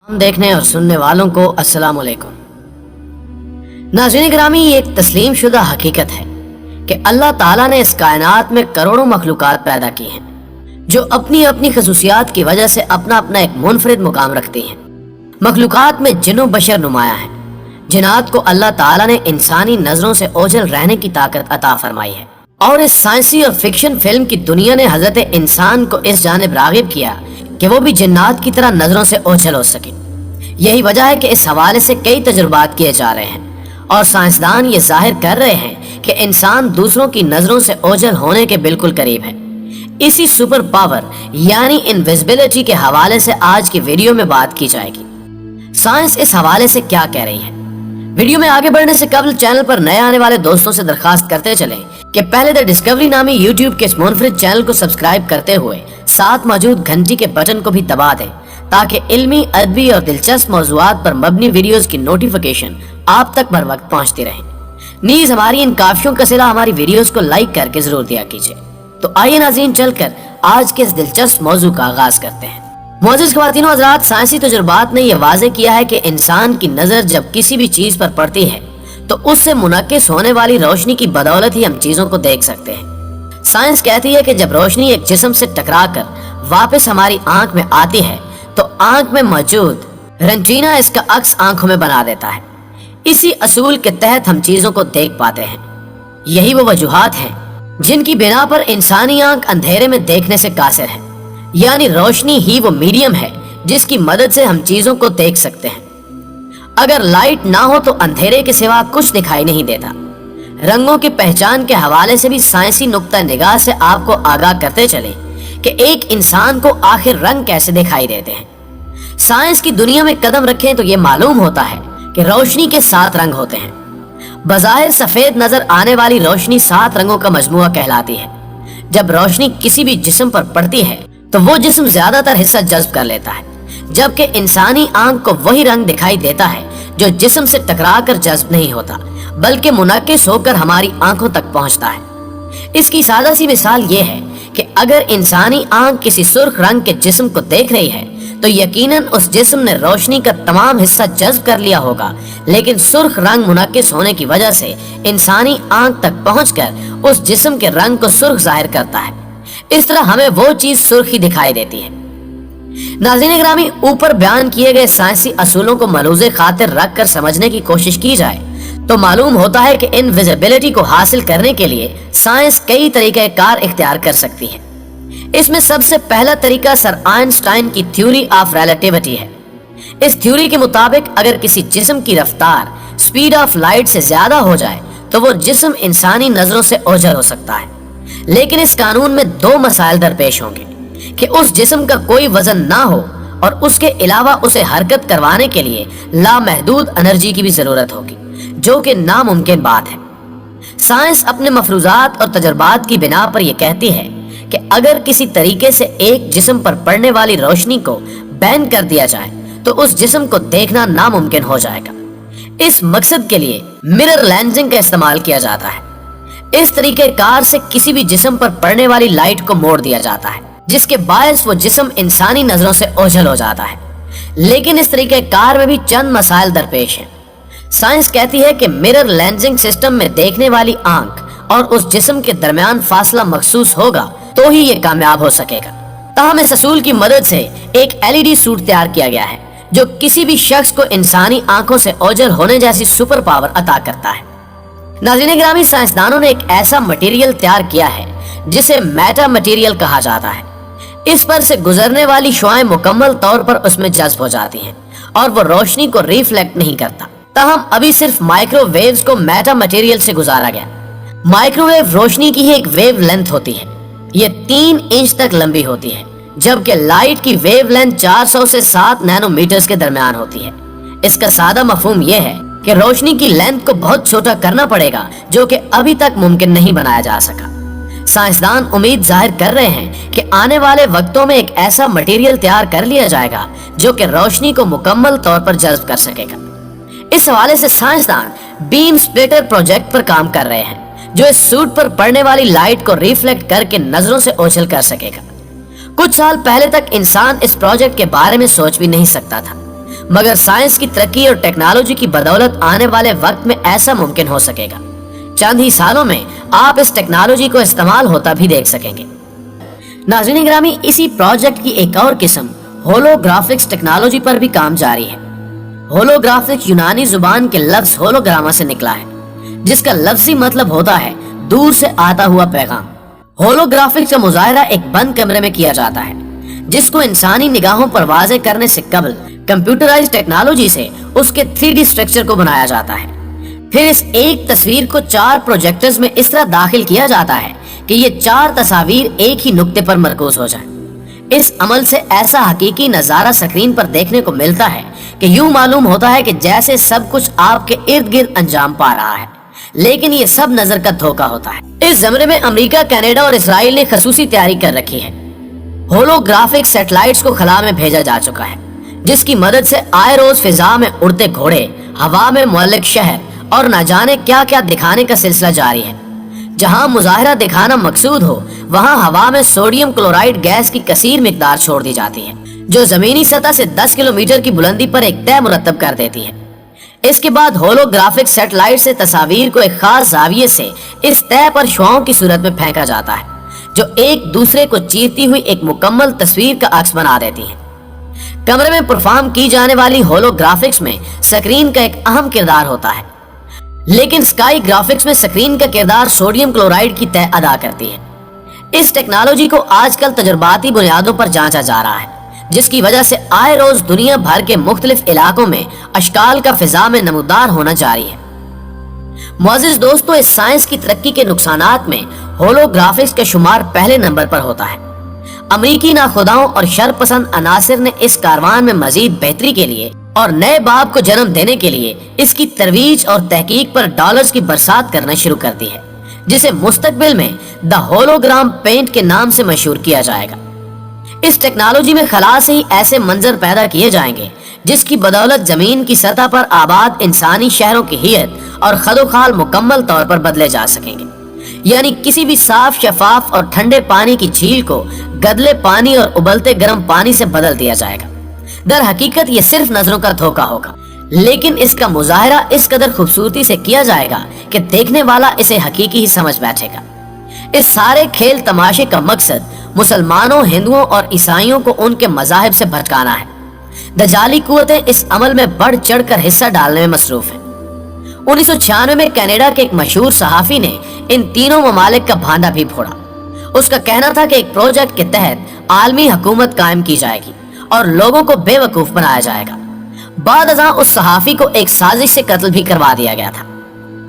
हम देखने और सुनने वालों को अस्सलाम वालेकुम। नाज़रीन गिरामी, ये एक तस्लीम शुदा हकीकत है कि अल्लाह ताला ने इस कायनात में करोड़ों मखलूकात पैदा की हैं जो अपनी अपनी खसूसियात की वजह से अपना अपना एक मुनफरिद मुकाम रखती हैं। मखलूकात में जिन्नो बशर नुमाया है। जिन्नात को अल्लाह ताला ने इंसानी नजरों से ओझल रहने की ताकत अता फरमाई है और इस साइंसी और फिक्शन फिल्म की दुनिया ने हजरत इंसान को इस जानिब रागिब किया कि वो भी जिन्नात की तरह नजरों से ओझल हो सके। यही वजह है कि इस हवाले से कई तजुर्बात किए जा रहे हैं और साइंसदान ये जाहिर कर रहे हैं कि इंसान दूसरों की नजरों से ओझल होने के बिल्कुल करीब है। इसी सुपर पावर यानी इनविजिबिलिटी के हवाले से आज की वीडियो में बात की जाएगी। साइंस इस हवाले से क्या कह रही है। वीडियो में आगे बढ़ने से कबल चैनल पर नए आने वाले दोस्तों से दरखास्त करते चलें कि पहले द डिस्कवरी नामी यूट्यूब के इस मुनफरिद चैनल को सब्सक्राइब करते हुए साथ मौजूद घंटी के बटन को भी दबा दें ताकि इल्मी, अदबी और दिलचस्प मौज़ूआत पर मबनी वीडियोस की नोटिफिकेशन आप तक बर वक्त पहुंचती रहे। नीज हमारी इन काफियों का सिला हमारी वीडियोस को लाइक करके जरूर दिया कीजिए। तो आइए नाज़रीन, चलकर आज के इस दिलचस्प मौजू का आगाज करते हैं। मोअज़्ज़िज़ ख़वातीन व हज़रात, साइंसी तजुर्बात ने यह वाज़े किया है कि इंसान की नजर जब किसी भी चीज पर पड़ती है तो उससे मुनक्किस होने वाली रोशनी की बदौलत ही हम चीजों को देख सकते हैं। साइंस कहती है कि जब रोशनी एक जिस्म से टकराकर वापस हमारी आंख में आती है तो आंख में मौजूद रेटिना इसका अक्स आंखों में बना देता है। इसी असूल के तहत हम चीजों को देख पाते हैं। यही वो वजूहात हैं जिनकी बिना पर इंसानी आंख अंधेरे में देखने से कासिर है, यानी रोशनी ही वो मीडियम है जिसकी मदद से हम चीजों को देख सकते हैं। अगर लाइट ना हो तो अंधेरे के सिवा कुछ दिखाई नहीं देता। रंगों की पहचान के हवाले से भी साइंसी नुक्ता निगाह से आपको आगाह करते चले कि एक इंसान को आखिर रंग कैसे दिखाई देते हैं। साइंस की दुनिया में कदम रखें तो ये मालूम होता है कि रोशनी के 7 रंग होते हैं। बज़ाहिर सफेद नजर आने वाली रोशनी 7 रंगों का मजमुआ कहलाती है। जब रोशनी किसी भी जिस्म पर पड़ती है तो वो जिस्म ज्यादातर हिस्सा जज्ब कर लेता है, जबकि इंसानी आंख को वही रंग दिखाई देता है जो जिस्म से टकराकर जज्ब नहीं होता बल्कि मुनक्किस होकर हमारी आंखों तक पहुंचता है। इसकी सादा सी मिसाल ये है कि अगर इंसानी आंख किसी सुर्ख रंग के जिस्म को देख रही है तो यकीनन उस जिस्म ने रोशनी का तमाम हिस्सा जज्ब कर लिया होगा, लेकिन सुर्ख रंग मुनक्किस होने की वजह से इंसानी आंख तक पहुंचकर उस जिस्म के रंग को सुर्ख जाहिर करता है। इस तरह हमें वो चीज सुर्खी दिखाई देती है। नाज़रीन गिरामी, ऊपर बयान किए गए साइंसी असूलों को मलूज़े खातिर रख कर समझने की कोशिश की जाए तो मालूम होता है कि इनविजिबिलिटी को हासिल करने के लिए साइंस कई तरीके कार इख्तियार कर सकती है। इसमें सबसे पहला तरीका सर आइंस्टाइन की थ्योरी ऑफ रिलेटिविटी है। इस थ्योरी के मुताबिक अगर किसी जिस्म की रफ्तार स्पीड ऑफ लाइट से ज्यादा हो जाए तो वो जिस्म इंसानी नजरों से ओझल हो सकता है, लेकिन इस कानून में 2 मसाइल दरपेश होंगे कि उस जिस्म का कोई वजन ना हो और उसके अलावा उसे हरकत करवाने के लिए लामहदूद एनर्जी की भी जरूरत होगी, जो कि नामुमकिन बात है। साइंस अपने मफरूजात और तजर्बात की बिना पर यह कहती है कि अगर किसी तरीके से एक जिस्म पर पड़ने वाली रोशनी को बैन कर दिया जाए तो उस जिस्म को देखना नामुमकिन हो जाएगा। इस मकसद के लिए मिरर लेंसिंग का इस्तेमाल किया जाता है। इस तरीके कार से किसी भी जिस्म पर पड़ने वाली लाइट को मोड़ दिया जाता है, जिसके बायस वो जिस्म इंसानी नजरों से ओझल हो जाता है। लेकिन इस तरीके कार में भी चंद मसाइल दरपेश हैं। साइंस कहती है कि मिरर लेंसिंग सिस्टम में देखने वाली आंख और उस जिस्म के दरमियान फासला महसूस होगा तो ही ये कामयाब हो सकेगा। ताहम इस असूल की मदद से एक LED सूट तैयार किया गया है जो किसी भी शख्स को इंसानी आंखों से ओझल होने जैसी सुपर पावर अता करता है। नाज़रीन गिरामी, साइंसदानों ने एक ऐसा मटेरियल तैयार किया है जिसे मेटा मटेरियल कहा जाता है। इस पर से गुजरने वाली शुआएं मुकम्मल तौर पर उसमें जज्ब हो जाती हैं और वो रोशनी को रिफ्लेक्ट नहीं करता। ताहम अभी सिर्फ माइक्रोवेव्स को मेटा मटेरियल से गुजारा गया। माइक्रोवेव रोशनी की ही एक वेव लेंथ होती है। ये 3 इंच तक लंबी होती है, जबकि लाइट की वेव लेंथ 400 से 7 नैनोमीटर्स के दरमियान होती है। इसका सादा मफहूम यह है कि रोशनी की लेंथ को बहुत छोटा करना पड़ेगा, जो कि अभी तक मुमकिन नहीं बनाया जा सका। साइंसदान उम्मीद जाहिर कर रहे हैं कि आने वाले वक्तों में एक ऐसा मटेरियल तैयार कर लिया जाएगा जो कि रोशनी को मुकम्मल तौर पर जज्ब कर सकेगा। इस हवाले से साइंसदान बीम स्प्लिटर प्रोजेक्ट पर काम कर रहे हैं जो इस सूट पर पड़ने वाली लाइट को रिफ्लेक्ट करके नजरों से ओझल कर सकेगा। कुछ साल पहले तक इंसान इस प्रोजेक्ट के बारे में सोच भी नहीं सकता था, مگر سائنس کی ترقی اور ٹیکنالوجی کی بدولت آنے والے وقت میں ایسا ممکن ہو سکے گا۔ چند ہی سالوں میں آپ اس ٹیکنالوجی کو استعمال ہوتا بھی دیکھ سکیں گے۔ ناظرین گرامی، اسی پروجیکٹ کی ایک اور قسم ہولوگرافکس ٹیکنالوجی پر بھی کام جاری ہے۔ ہولوگرافکس یونانی زبان کے لفظ ہولوگراما سے نکلا ہے، جس کا لفظی مطلب ہوتا ہے دور سے آتا ہوا پیغام۔ ہولوگرافکس کا مظاہرہ ایک بند کمرے میں کیا جاتا ہے، جس کو انسانی نگاہوں پر واضح کرنے سے قبل کمپیوٹرائز ٹیکنالوجی سے اس کے 3D سٹرکچر کو بنایا جاتا ہے۔ پھر اس ایک تصویر کو 4 پروجیکٹرز میں اس طرح داخل کیا جاتا ہے کہ یہ 4 تصاویر ایک ہی نقطے پر مرکوز ہو جائیں۔ اس عمل سے ایسا حقیقی نظارہ سکرین پر دیکھنے کو ملتا ہے کہ یوں معلوم ہوتا ہے کہ جیسے سب کچھ آپ کے ارد گرد انجام پا رہا ہے، لیکن یہ سب نظر کا دھوکہ ہوتا ہے۔ اس زمرے میں امریکہ، کینیڈا اور اسرائیل نے خصوصی تیاری کر رکھی ہے۔ ہولوگرافک سیٹلائٹس کو خلا میں بھیجا جا چکا ہے، جس کی مدد سے آئے روز فضا میں اڑتے گھوڑے، ہوا میں معلق شہر اور نہ جانے کیا کیا دکھانے کا سلسلہ جاری ہے۔ جہاں مظاہرہ دکھانا مقصود ہو، وہاں ہوا میں سوڈیم کلورائڈ گیس کی کثیر مقدار چھوڑ دی جاتی ہے، جو زمینی سطح سے 10 کلومیٹر کی بلندی پر ایک طے مرتب کر دیتی ہے۔ اس کے بعد ہولوگرافک سیٹلائٹ سے تصاویر کو ایک خاص زاویے سے اس طے پر شعاعوں کی صورت میں پھینکا جاتا ہے، جو ایک دوسرے کو چیرتی ہوئی ایک مکمل تصویر کا عکس بنا دیتی ہے۔ کمرے میں پرفارم کی جانے والی ہولوگرافکس میں سکرین کا ایک اہم کردار ہوتا ہے، لیکن سکائی گرافکس میں سکرین کا کردار سوڈیم کلورائڈ کی طے ادا کرتی ہے۔ اس ٹیکنالوجی کو آج کل تجرباتی بنیادوں پر جانچا جا رہا ہے، جس کی وجہ سے آئے روز دنیا بھر کے مختلف علاقوں میں اشکال کا فضا میں نمودار ہونا جاری ہے۔ معزز دوستو، اس سائنس کی ترقی کے نقصانات میں ہولوگرافکس کا شمار پہلے نمبر پر ہوتا ہے۔ امریکی ناخداؤں اور شر پسند عناصر نے اس کاروان میں مزید بہتری کے لیے اور نئے باب کو جنم دینے کے لیے اس کی ترویج اور تحقیق پر ڈالرز کی برسات کرنا شروع کر دی ہے، جسے مستقبل میں دا ہولوگرام پینٹ کے نام سے مشہور کیا جائے گا۔ اس ٹیکنالوجی میں خلا سے ہی ایسے منظر پیدا کیے جائیں گے جس کی بدولت زمین کی سطح پر آباد انسانی شہروں کی حیت اور خد و خال مکمل طور پر بدلے جا سکیں گے، یعنی کسی بھی صاف، شفاف اور ٹھنڈے پانی کی جھیل کو گدلے پانی اور ابلتے گرم پانی سے بدل دیا جائے گا۔ در حقیقت یہ صرف نظروں کا دھوکہ ہوگا، لیکن اس کا مظاہرہ اس قدر خوبصورتی سے کیا جائے گا کہ دیکھنے والا اسے حقیقی ہی سمجھ بیٹھے گا۔ اس سارے کھیل تماشے کا مقصد مسلمانوں، ہندوؤں اور عیسائیوں کو ان کے مذاہب سے بھٹکانا ہے۔ دجالی قوتیں اس عمل میں بڑھ چڑھ کر حصہ ڈالنے میں مصروف ہیں۔ 1996 میں کینیڈا کے ایک مشہور صحافی نے ان تینوں ممالک کا بھانڈا بھی پھوڑا۔ اس کا کہنا تھا کہ ایک پروجیکٹ کے تحت عالمی حکومت قائم کی جائے گی اور لوگوں کو بے وقوف بنایا جائے گا۔ بعد ازاں اس صحافی کو ایک سازش سے قتل بھی کروا دیا گیا تھا۔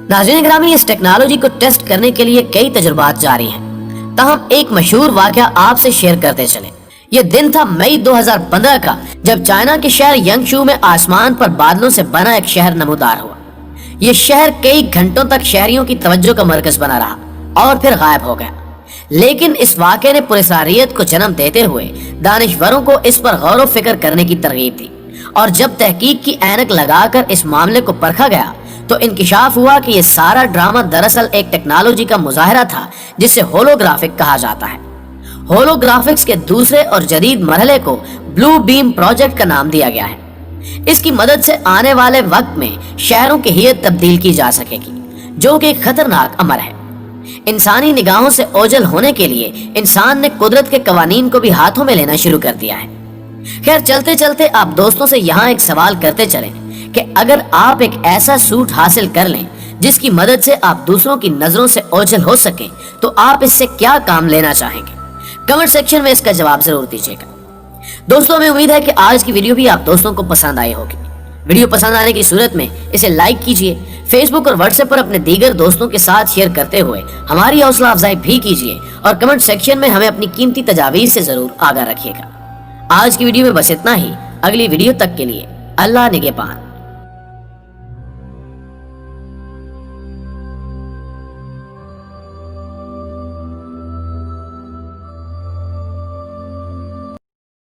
ناظرین گرامی، اس ٹیکنالوجی کو ٹیسٹ کرنے کے لیے کئی تجربات جاری ہیں، تاہم ایک مشہور واقعہ آپ سے شیئر کرتے چلیں۔ یہ دن تھا مئی 2015 کا، جب چائنا کے شہر ینگشو میں آسمان پر بادلوں سے بنا ایک شہر نمودار ہوا۔ یہ شہر کئی گھنٹوں تک شہریوں کی توجہ کا مرکز بنا رہا اور پھر غائب ہو گیا، لیکن اس واقعے نے پراسراریت کو جنم دیتے ہوئے دانشوروں کو اس پر غور و فکر کرنے کی ترغیب دی، اور جب تحقیق کی اینک لگا کر اس معاملے کو پرکھا گیا تو انکشاف ہوا کہ یہ سارا ڈرامہ دراصل ایک ٹیکنالوجی کا مظاہرہ تھا جسے ہولوگرافک کہا جاتا ہے۔ ہولوگرافکس کے دوسرے اور جدید مرحلے کو بلو بیم پروجیکٹ کا نام دیا گیا ہے۔ اس کی مدد سے آنے والے وقت میں شہروں کی حیت تبدیل کی جا سکے گی، جو کہ ایک خطرناک امر ہے۔ انسانی نگاہوں سے اوجھل ہونے کے لیے انسان نے قدرت کے قوانین کو بھی ہاتھوں میں لینا شروع کر دیا ہے۔ خیر، چلتے چلتے آپ دوستوں سے یہاں ایک سوال کرتے چلیں کہ اگر آپ ایک ایسا سوٹ حاصل کر لیں جس کی مدد سے آپ دوسروں کی نظروں سے اوجھل ہو سکیں تو آپ اس سے کیا کام لینا چاہیں گے؟ کمنٹ سیکشن میں اس کا جواب ضرور دیجیے گا۔ دوستوں، ہمیں امید ہے کہ آج کی ویڈیو بھی آپ دوستوں کو پسند آئی ہوگی۔ ویڈیو پسند آنے کی صورت میں اسے لائک کیجیے، فیس بک اور واٹس ایپ پر اپنے دیگر دوستوں کے ساتھ شیئر کرتے ہوئے ہماری حوصلہ افزائی بھی کیجیے، اور کمنٹ سیکشن میں ہمیں اپنی قیمتی تجاویز سے ضرور آگاہ رکھیے گا۔ آج کی ویڈیو میں بس اتنا ہی۔ اگلی ویڈیو تک کے لیے اللہ نگہبان۔